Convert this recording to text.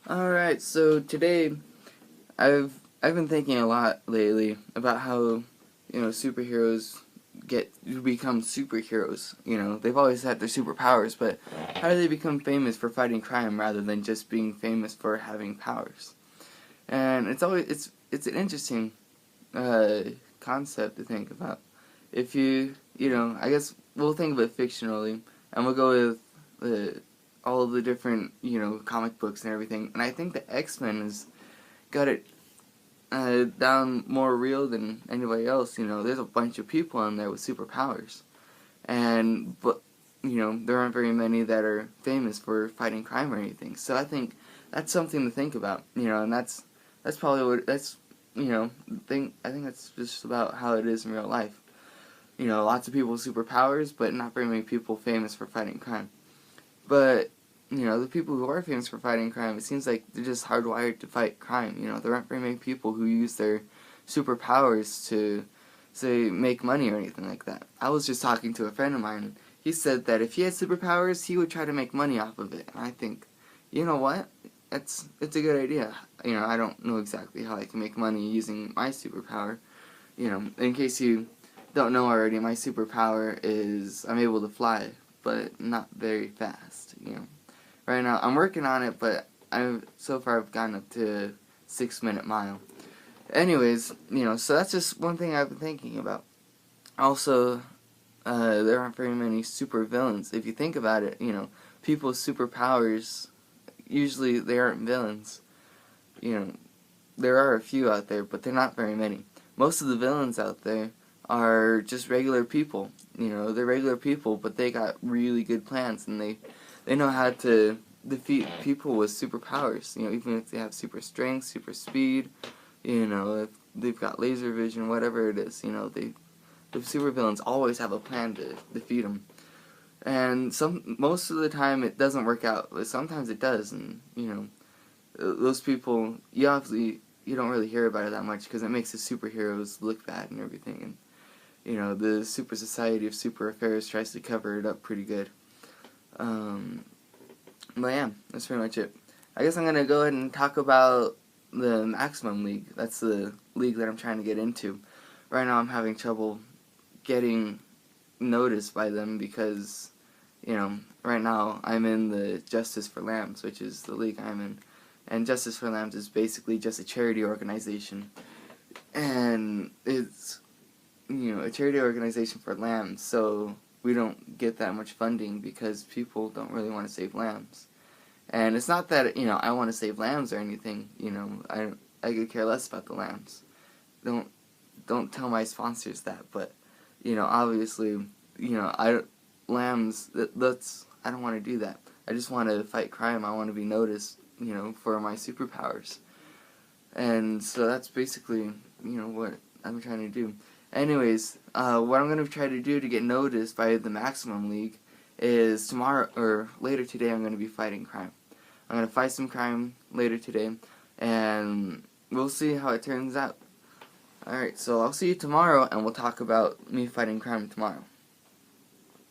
Alright, so today I've been thinking a lot lately about how, superheroes become superheroes. They've always had their superpowers, but how do they become famous for fighting crime rather than just being famous for having powers? And it's an interesting concept to think about. If I guess we'll think of it fictionally, and we'll go with all of the different, comic books and everything. And I think the X-Men has got it down more real than anybody else. There's a bunch of people in there with superpowers, but there aren't very many that are famous for fighting crime or anything. So I think that's something to think about. And that's probably what that's thing. I think that's just about how it is in real life. Lots of people with superpowers, but not very many people famous for fighting crime. But, the people who are famous for fighting crime, it seems like they're just hardwired to fight crime. There aren't very many people who use their superpowers to, say, make money or anything like that. I was just talking to a friend of mine, and he said that if he had superpowers, he would try to make money off of it. And I think, you know what? It's a good idea. I don't know exactly how I can make money using my superpower. In case you don't know already, my superpower is I'm able to fly, but not very fast. Right now I'm working on it, but so far I've gotten up to 6-minute mile. Anyways, so that's just one thing I've been thinking about. Also, there aren't very many super villains. If you think about it, people with superpowers, usually they aren't villains. There are a few out there, but they're not very many. Most of the villains out there are just regular people. They're regular people, but they got really good plans, and they know how to defeat people with superpowers. Even if they have super strength, super speed, if they've got laser vision, whatever it is, the supervillains always have a plan to defeat them. And most of the time it doesn't work out, but sometimes it does, and those people you don't really hear about it that much because it makes the superheroes look bad and everything. And the Super Society of Super Affairs tries to cover it up pretty good. But yeah, that's pretty much it. I guess I'm going to go ahead and talk about the Maximum League. That's the league that I'm trying to get into. Right now I'm having trouble getting noticed by them because, right now I'm in the Justice for Lambs, which is the league I'm in. And Justice for Lambs is basically just a charity organization. And it's a charity organization for lambs, so we don't get that much funding because people don't really want to save lambs. And it's not that, I want to save lambs or anything, I could care less about the lambs. Don't tell my sponsors that, but, obviously, lambs, I don't want to do that. I just want to fight crime. I want to be noticed, for my superpowers. And so that's basically, what I'm trying to do. Anyways, what I'm going to try to do to get noticed by the Maximum League is tomorrow, or later today, I'm going to be fighting crime. I'm going to fight some crime later today, and we'll see how it turns out. Alright, so I'll see you tomorrow, and we'll talk about me fighting crime tomorrow.